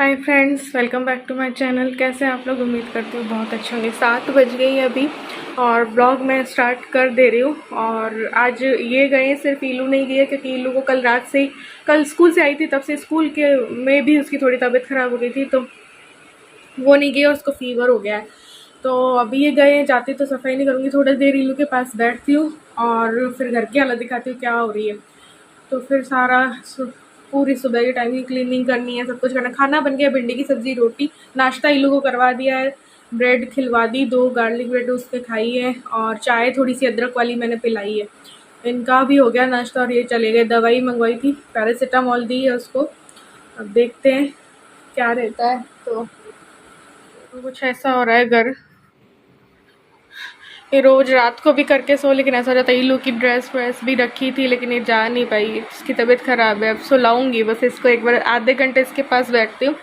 Hi friends, welcome back to my channel. कैसे हैं आप लोग? उम्मीद करती हूँ बहुत अच्छे होंगे। 7 बज गई है अभी और ब्लॉग मैं स्टार्ट कर दे रही हूँ। और आज ये गए, सिर्फ ईलू नहीं गई है क्योंकि ईलू को कल रात से ही, कल स्कूल से आई थी तब से स्कूल के में भी उसकी थोड़ी तबीयत ख़राब हो गई थी, तो वो नहीं गई और उसको फीवर हो गया है। तो अभी ये गए, जाती तो सफाई नहीं करूँगी, थोड़ी देर ईलू के पास बैठती हूँ और फिर घर की हालत दिखाती हूँ क्या हो रही है। तो फिर पूरी सुबह के टाइम की क्लीनिंग करनी है, सब कुछ करना। खाना बन गया, भिंडी की सब्ज़ी, रोटी। नाश्ता इल्लू को करवा दिया है, ब्रेड खिलवा दी, 2 गार्लिक ब्रेड उसने खाई है और चाय थोड़ी सी अदरक वाली मैंने पिलाई है। इनका भी हो गया नाश्ता और ये चले गए। दवाई मंगवाई थी, पैरासीटामोल दी है उसको। अब देखते हैं क्या रहता है। तो कुछ ऐसा हो रहा है घर। ये रोज़ रात को भी करके सो, लेकिन ऐसा हो जाता है। इल्लू की ड्रेस व्रेस भी रखी थी लेकिन ये जा नहीं पाई, इसकी तबीयत ख़राब है। अब सुलाऊंगी बस इसको, एक बार आधे घंटे इसके पास बैठती हूँ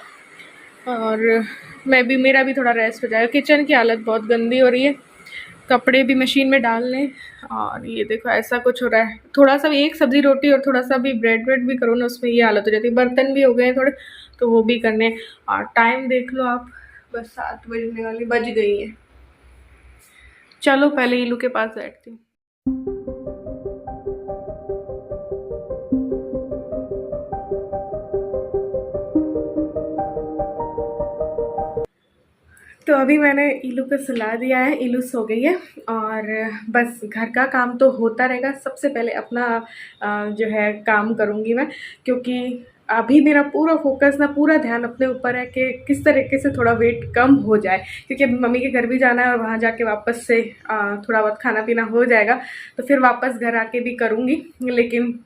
और मेरा भी थोड़ा रेस्ट हो जाएगा। किचन की हालत बहुत गंदी हो रही है, कपड़े भी मशीन में डालने। और ये देखो ऐसा कुछ हो रहा है। थोड़ा सा भी, एक सब्ज़ी रोटी और थोड़ा सा भी ब्रेड भी करो ना, उसमें ये हालत हो जाती है। बर्तन भी हो गए हैं थोड़े, तो वो भी करने। और टाइम देख लो आप, बस 7 बजने वाली बज गई है। चलो पहले इल्लू के पास बैठती हूँ। तो अभी मैंने इल्लू को सुला दिया है, इल्लू सो गई है और बस घर का काम तो होता रहेगा। सबसे पहले अपना जो है काम करूँगी मैं, क्योंकि अभी मेरा पूरा फोकस ना, पूरा ध्यान अपने ऊपर है कि किस तरीके से थोड़ा वेट कम हो जाए। क्योंकि अभी मम्मी के घर भी जाना है और वहाँ जाके वापस से थोड़ा बहुत खाना पीना हो जाएगा, तो फिर वापस घर आके भी करूँगी। लेकिन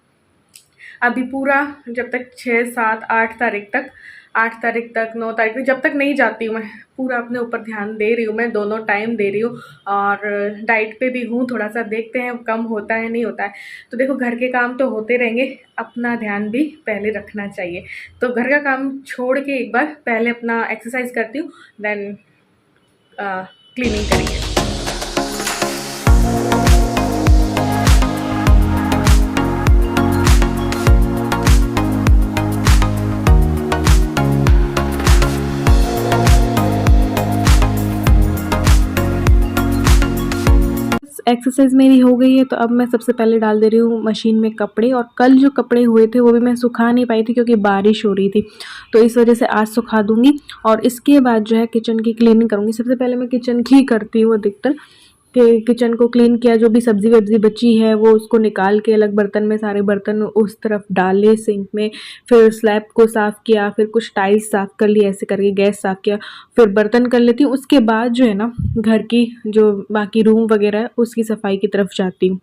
अभी पूरा जब तक 6, 7, 8 तारीख तक, 8 तारीख तक, 9 तारीख तक, जब तक नहीं जाती हूँ मैं, पूरा अपने ऊपर ध्यान दे रही हूँ मैं। दोनों टाइम दे रही हूँ और डाइट पे भी हूँ। थोड़ा सा देखते हैं कम होता है नहीं होता है। तो देखो, घर के काम तो होते रहेंगे, अपना ध्यान भी पहले रखना चाहिए। तो घर का काम छोड़ के एक बार पहले अपना एक्सरसाइज करती हूँ, देन क्लीनिंग करेंगे। एक्सरसाइज मेरी हो गई है, तो अब मैं सबसे पहले डाल दे रही हूँ मशीन में कपड़े। और कल जो कपड़े हुए थे वो भी मैं सुखा नहीं पाई थी क्योंकि बारिश हो रही थी, तो इस वजह से आज सुखा दूँगी। और इसके बाद जो है किचन की क्लीनिंग करूँगी। सबसे पहले मैं किचन की करती हूँ अधिकतर, कि किचन को क्लीन किया, जो भी सब्ज़ी वब्ज़ी बची है वो उसको निकाल के अलग बर्तन में, सारे बर्तन उस तरफ डाले सिंक में। फिर स्लैब को साफ़ किया, फिर कुछ टाइल्स साफ़ कर ली, ऐसे करके गैस साफ़ किया, फिर बर्तन कर लेती हूँ। उसके बाद जो है ना, घर की जो बाकी रूम वगैरह है उसकी सफाई की तरफ जाती हूँ।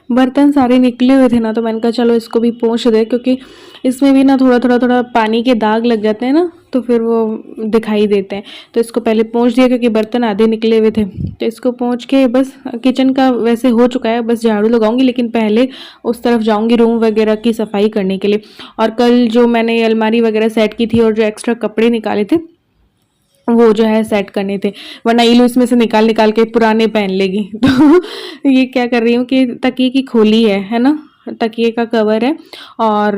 बर्तन सारे निकले हुए थे ना, तो मैंने कहा चलो इसको भी पोंछ दे, क्योंकि इसमें भी ना थोड़ा पानी के दाग लग जाते हैं ना, तो फिर वो दिखाई देते हैं। तो इसको पहले पोंछ दिया क्योंकि बर्तन आधे निकले हुए थे। तो इसको पोंछ के बस किचन का वैसे हो चुका है, बस झाड़ू लगाऊंगी, लेकिन पहले उस तरफ जाऊंगी रूम वगैरह की सफाई करने के लिए। और कल जो मैंने अलमारी वगैरह सेट की थी और जो एक्स्ट्रा कपड़े निकाले थे वो जो है सेट करने थे, वरना ईलू इसमें से निकाल निकाल के पुराने पहन लेगी। तो ये क्या कर रही हूँ कि तकिए की खोली है ना, तकिए का कवर है। और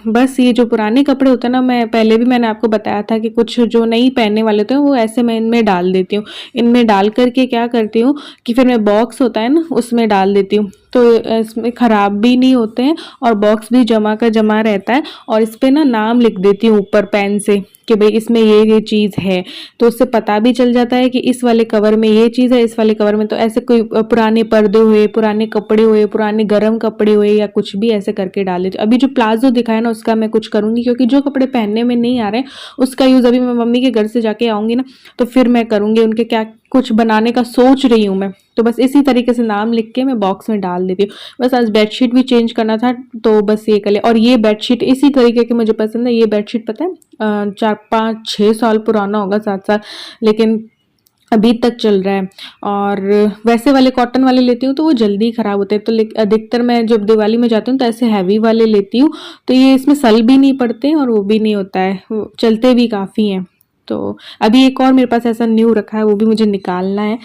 बस ये जो पुराने कपड़े होते हैं ना, मैं पहले भी मैंने आपको बताया था कि कुछ जो नहीं पहनने वाले होते हैं वो ऐसे मैं इनमें डाल देती हूँ। इनमें डाल करके क्या करती हूँ कि फिर मैं बॉक्स होता है ना उसमें डाल देती हूँ, तो इसमें ख़राब भी नहीं होते हैं और बॉक्स भी जमा का जमा रहता है। और इस पे ना नाम लिख देती हूँ ऊपर पेन से कि भाई इसमें ये चीज़ है, तो उससे पता भी चल जाता है कि इस वाले कवर में ये चीज़ है, इस वाले कवर में। तो ऐसे कोई पुराने पर्दे हुए, पुराने कपड़े हुए, पुराने गर्म कपड़े हुए या कुछ भी ऐसे करके डाल देती हूँ। अभी जो प्लाजो दिखाया ना उसका मैं कुछ करूँगी, क्योंकि जो कपड़े पहनने में नहीं आ रहे हैं उसका यूज़ अभी मैं मम्मी के घर से जाके आऊँगी ना तो फिर मैं करूँगी। उनके क्या कुछ बनाने का सोच रही हूँ मैं, तो बस इसी तरीके से नाम लिख के मैं बॉक्स में डाल देती हूँ। बस आज बेडशीट भी चेंज करना था तो बस ये कर लिया। और ये बेडशीट इसी तरीके की मुझे पसंद है। ये बेडशीट पता है 4-5-6 साल पुराना होगा, 7 साल, लेकिन अभी तक चल रहा है। और वैसे वाले कॉटन वाले लेती हूँ तो वो जल्दी ख़राब होते हैं, तो अधिकतर मैं जब दिवाली में जाती हूँ तो ऐसे हैवी वाले लेती हूँ, तो ये इसमें सल भी नहीं पड़ते और वो भी नहीं होता है, वो चलते भी काफ़ी हैं। तो अभी एक और मेरे पास ऐसा न्यू रखा है, वो भी मुझे निकालना है।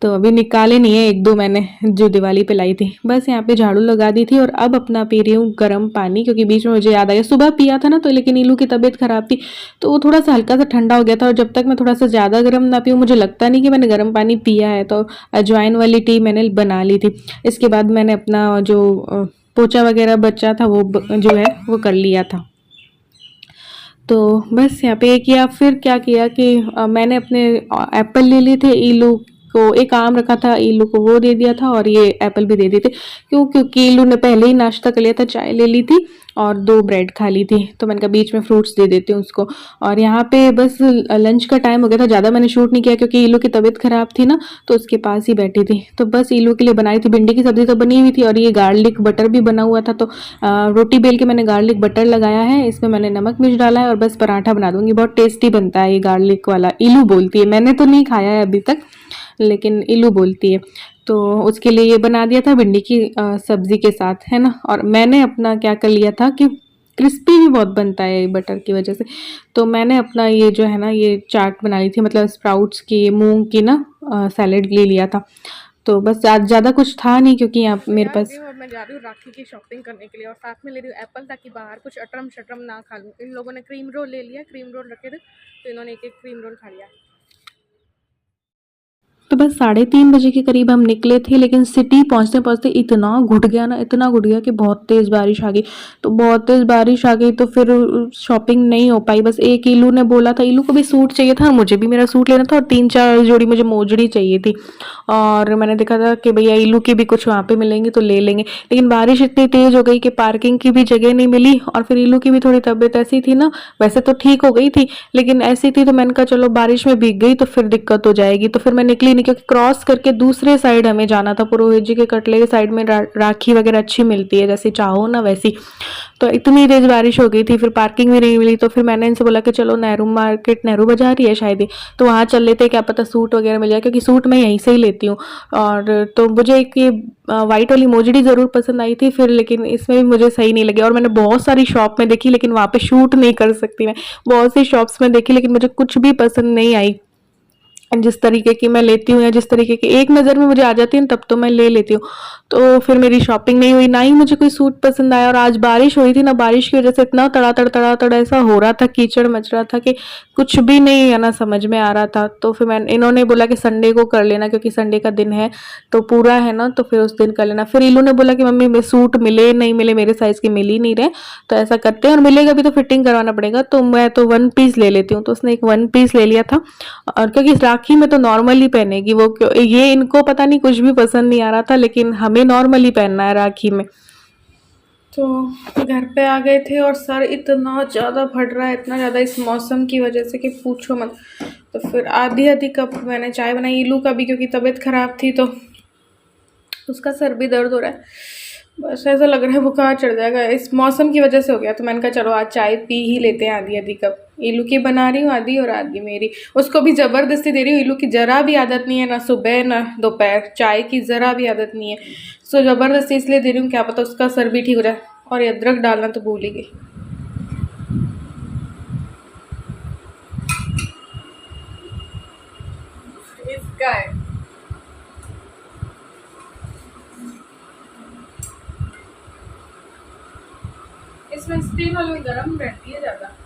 तो अभी निकाले नहीं है, 1-2 मैंने जो दिवाली पे लाई थी। बस यहाँ पे झाड़ू लगा दी थी और अब अपना पी रही हूँ गर्म पानी, क्योंकि बीच में मुझे याद आ गया सुबह पिया था ना, तो लेकिन नीलू की तबीयत खराब थी तो वो थोड़ा सा हल्का सा ठंडा हो गया था। और जब तक मैं थोड़ा सा ज़्यादा गर्म ना पीऊँ मुझे लगता नहीं कि मैंने गर्म पानी पिया है। तो अजवाइन वाली टी मैंने बना ली थी। इसके बाद मैंने अपना जो पोछा वगैरह बचा था वो जो है वो कर लिया था। तो बस यहाँ पे किया, फिर क्या किया कि मैंने अपने एप्पल ले लिए थे, ईलू को एक आम रखा था, ईलू को वो दे दिया था और ये एप्पल भी दे दिए थे। क्योंकि ईलू ने पहले ही नाश्ता कर लिया था, चाय ले ली थी और 2 ब्रेड खा ली थी, तो मैंने कहा बीच में फ्रूट्स दे देती हूँ उसको। और यहाँ पे बस लंच का टाइम हो गया था, ज़्यादा मैंने शूट नहीं किया क्योंकि ईलू की तबीयत ख़राब थी ना, तो उसके पास ही बैठी थी। तो बस ईलू के लिए बनाई थी, भिंडी की सब्ज़ी तो बनी हुई थी और ये गार्लिक बटर भी बना हुआ था। तो रोटी बेल के मैंने गार्लिक बटर लगाया है, इसमें मैंने नमक मिर्च डाला है और बस पराठा बना दूंगी। बहुत टेस्टी बनता है ये गार्लिक वाला, ईलू बोलती है, मैंने तो नहीं खाया है अभी तक लेकिन ईलू बोलती है। तो उसके लिए ये बना दिया था भिंडी की सब्ज़ी के साथ, है ना। और मैंने अपना क्या कर लिया था कि क्रिस्पी भी बहुत बनता है बटर की वजह से, तो मैंने अपना ये जो है ना ये चाट बना ली थी, मतलब स्प्राउट्स की, मूंग की ना सैलेड ले लिया था। तो बस ज़्यादा कुछ था नहीं क्योंकि यहाँ मेरे पास। और मैं जा रही हूँ राखी की शॉपिंग करने के लिए और साथ में ले रही हूँ एप्पल, ताकि बाहर कुछ अटरम शटरम ना खा लूँ। इन लोगों ने क्रीम रोल ले लिया, क्रीम रोल रखे थे तो इन्होंने एक क्रीम रोल खा लिया। तो बस 3:30 के करीब हम निकले थे, लेकिन सिटी पहुंचते पहुंचते इतना घुट गया ना, इतना घुट गया कि बहुत तेज़ बारिश आ गई। तो बहुत तेज़ बारिश आ गई तो फिर शॉपिंग नहीं हो पाई। बस एक ईलू ने बोला था, ईलू को भी सूट चाहिए था, मुझे भी मेरा सूट लेना था और 3-4 जोड़ी मुझे मोजड़ी चाहिए थी। और मैंने देखा था कि भैया ईलू की भी कुछ वहाँ पे मिलेंगी तो ले लेंगे, लेकिन बारिश इतनी तेज़ हो गई कि पार्किंग की भी जगह नहीं मिली। और फिर ईलू की भी थोड़ी तबीयत ऐसी थी ना, वैसे तो ठीक हो गई थी लेकिन ऐसी थी, तो मैंने कहा चलो बारिश में भीग गई तो फिर दिक्कत हो जाएगी, तो फिर मैं निकली नहीं, क्योंकि क्रॉस करके दूसरे साइड हमें जाना था। पुरोहित जी के कटले के साइड में राखी वगैरह अच्छी मिलती है, जैसे चाहो ना वैसी। तो इतनी तेज बारिश हो गई थी, फिर पार्किंग भी नहीं मिली। तो फिर मैंने इनसे बोला कि चलो नेहरू मार्केट, नेहरू बाजार ही है शायद ही, तो वहाँ चल लेते, क्या पता सूट वगैरह मिल जाए, क्योंकि सूट मैं यहीं से ही लेती हूँ। और तो मुझे एक ये वाइट वाली मोजड़ी ज़रूर पसंद आई थी फिर, लेकिन इसमें भी मुझे सही नहीं लगी। और मैंने बहुत सारी शॉप में देखी लेकिन वहाँ पे शूट नहीं कर सकती मैं, बहुत सी शॉप्स में देखी लेकिन मुझे कुछ भी पसंद नहीं आई। जिस तरीके की मैं लेती हूँ या जिस तरीके की एक नज़र में मुझे आ जाती है तब तो मैं ले लेती हूँ। तो फिर मेरी शॉपिंग नहीं हुई, ना ही मुझे कोई सूट पसंद आया। और आज बारिश हुई थी ना, बारिश की वजह से इतना तड़ातड़ ऐसा हो रहा था, कीचड़ मच रहा था कि कुछ भी नहीं है ना समझ में आ रहा था। तो फिर मैंने, इन्होंने बोला कि संडे को कर लेना क्योंकि संडे का दिन है तो पूरा है ना, तो फिर उस दिन कर लेना। फिर इलू ने बोला कि मम्मी सूट मिले नहीं मिले, मेरे साइज़ के मिल ही नहीं रहे, तो ऐसा करते हैं और मिलेगा भी तो फिटिंग करवाना पड़ेगा, तो मैं तो 1 पीस ले लेती हूँ। तो उसने एक 1 पीस ले लिया था। और क्योंकि राखी में तो नॉर्मली पहनेगी वो, क्यों ये इनको पता नहीं कुछ भी पसंद नहीं आ रहा था, लेकिन हमें नॉर्मली पहनना है राखी में। तो घर पे आ गए थे और सर इतना ज़्यादा फट रहा है, इतना ज़्यादा इस मौसम की वजह से कि पूछो मत। तो फिर आधी कप मैंने चाय बनाई, इलू का भी क्योंकि तबीयत ख़राब थी तो उसका सर भी दर्द हो रहा है, बस ऐसा लग रहा है बुखार चढ़ जाएगा, इस मौसम की वजह से हो गया। तो मैंने कहा चलो आज चाय पी ही लेते हैं, आधी कप इलू की बना रही हूँ आधी और आधी मेरी। उसको भी ज़बरदस्ती दे रही हूँ, इलू की ज़रा भी आदत नहीं है, ना सुबह ना दोपहर चाय की ज़रा भी आदत नहीं है, सो ज़बरदस्ती इसलिए दे रही हूँ, क्या पता उसका सर भी ठीक हो जाए। और ये अदरक डालना तो भूल ही गई। हल्का है। इसमें स्टीम वाली गर्म रहती है ज़्यादा।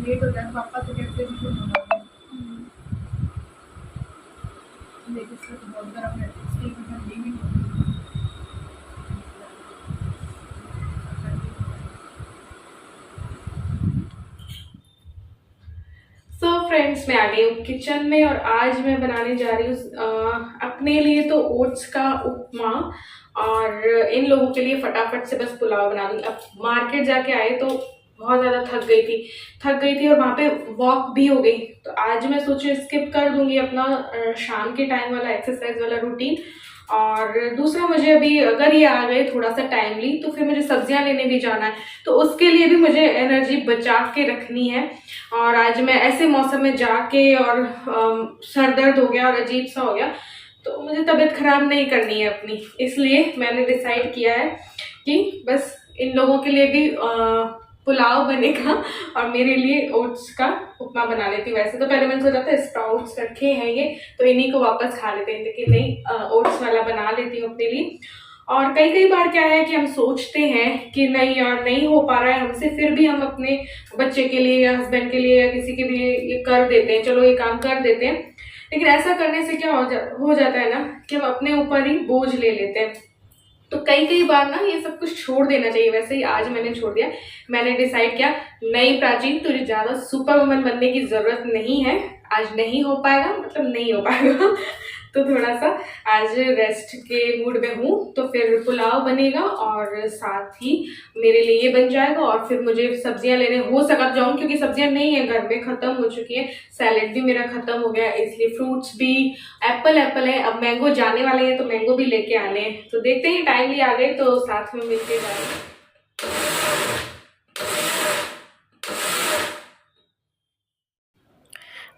लेट हो जाए पापा तो कहते हैं लेकिन इसका तो बहुत गर्म है, स्टीम ठंडी नहीं होती। सो फ्रेंड्स, मैं आ गई हूँ किचन में और आज मैं बनाने जा रही हूँ अपने लिए तो ओट्स का उपमा और इन लोगों के लिए फटाफट से बस पुलाव बना दूंगी। अब मार्केट जाके आए तो बहुत ज़्यादा थक गई थी और वहाँ पे वॉक भी हो गई, तो आज मैं सोची स्किप कर दूंगी अपना शाम के टाइम वाला एक्सरसाइज वाला रूटीन। और दूसरा, मुझे अभी अगर ये आ गए थोड़ा सा टाइमली तो फिर मुझे सब्जियां लेने भी जाना है, तो उसके लिए भी मुझे एनर्जी बचा के रखनी है। और आज मैं ऐसे मौसम में जाके और सर दर्द हो गया और अजीब सा हो गया, तो मुझे तबीयत खराब नहीं करनी है अपनी, इसलिए मैंने डिसाइड किया है कि बस इन लोगों के लिए भी पुलाव बनेगा और मेरे लिए ओट्स का उपमा बना लेती हूँ। वैसे तो पहले मैंने सोचा था स्प्राउट्स रखे हैं ये तो इन्हीं को वापस खा लेते हैं, लेकिन नहीं, ओट्स वाला बना लेती हूँ अपने लिए। और कई बार क्या है कि हम सोचते हैं कि नहीं यार नहीं हो पा रहा है हमसे, फिर भी हम अपने बच्चे के लिए या हस्बैंड के लिए या किसी के लिए ये कर देते हैं, चलो ये काम कर देते हैं। लेकिन ऐसा करने से क्या हो जाता है ना कि हम अपने ऊपर ही बोझ ले लेते हैं। तो कई बार ना ये सब कुछ छोड़ देना चाहिए। वैसे ही आज मैंने छोड़ दिया। मैंने डिसाइड किया, नहीं प्राची, तुझे ज़्यादा सुपर वुमन बनने की ज़रूरत नहीं है, आज नहीं हो पाएगा, मतलब नहीं हो पाएगा। तो थोड़ा सा आज रेस्ट के मूड में हूँ, तो फिर पुलाव बनेगा और साथ ही मेरे लिए ये बन जाएगा। और फिर मुझे सब्जियां लेने हो सका जाऊँ, क्योंकि सब्जियां नहीं है घर में, ख़त्म हो चुकी है। सैलेड भी मेरा ख़त्म हो गया, इसलिए फ्रूट्स भी, एप्पल है, अब मैंगो जाने वाले हैं तो मैंगो भी लेके आने हैं। तो देखते हैं टाइमली आ गए तो साथ में मिलके जाएंगे।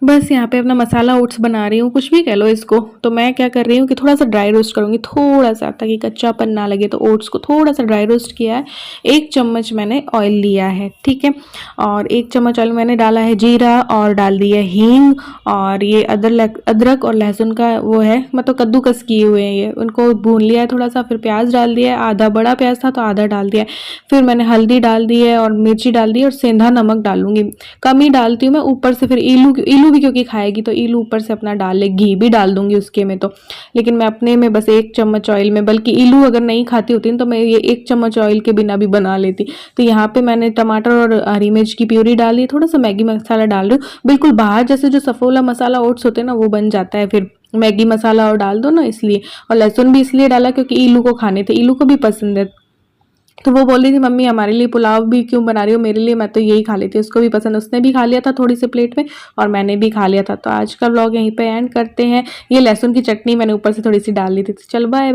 बस यहाँ पे अपना मसाला ओट्स बना रही हूँ, कुछ भी कह लो इसको। तो मैं क्या कर रही हूँ कि थोड़ा सा ड्राई रोस्ट करूँगी, थोड़ा सा, ताकि कच्चापन ना लगे। तो ओट्स को थोड़ा सा ड्राई रोस्ट किया है। 1 चम्मच मैंने ऑयल लिया है, ठीक है। और 1 चम्मच ऑयल मैंने डाला है जीरा और डाल दिया हींग। और ये अदरक और लहसुन का वो है, मतलब कद्दूकस किए हुए हैं ये, उनको भून लिया है थोड़ा सा। फिर प्याज डाल दिया है, आधा बड़ा प्याज था तो आधा डाल दिया है। फिर मैंने हल्दी डाल दी है और मिर्ची डाल दी है और सेंधा नमक डालूंगी, कम ही डालती हूँ मैं। ऊपर से फिर इलू भी क्योंकि खाएगी तो इलू ऊपर से अपना डाल ले, घी भी डाल दूंगी उसके में तो। लेकिन मैं अपने में बस 1 चम्मच ऑयल में, बल्कि इलू अगर नहीं खाती होती तो मैं ये 1 चम्मच ऑयल के बिना भी बना लेती। तो यहाँ पे मैंने टमाटर और हरी मिर्च की प्यूरी डाली, थोड़ा सा मैगी मसाला डाल रही हूँ। बिल्कुल बाहर जैसे जो सफोला मसाला ओट्स होते हैं ना, वो बन जाता है फिर मैगी मसाला और डाल दो ना, इसलिए। और लहसुन भी इसलिए डाला क्योंकि इलू को खाने थे, इलू को भी पसंद है। तो वो बोल रही थी मम्मी हमारे लिए पुलाव भी क्यों बना रही हो, मेरे लिए मैं तो यही खा लेती हूँ। उसको भी पसंद, उसने भी खा लिया था थोड़ी सी प्लेट में और मैंने भी खा लिया था। तो आज का व्लॉग यहीं पे एंड करते हैं। ये लहसुन की चटनी मैंने ऊपर से थोड़ी सी डाल ली थी। चल बाय।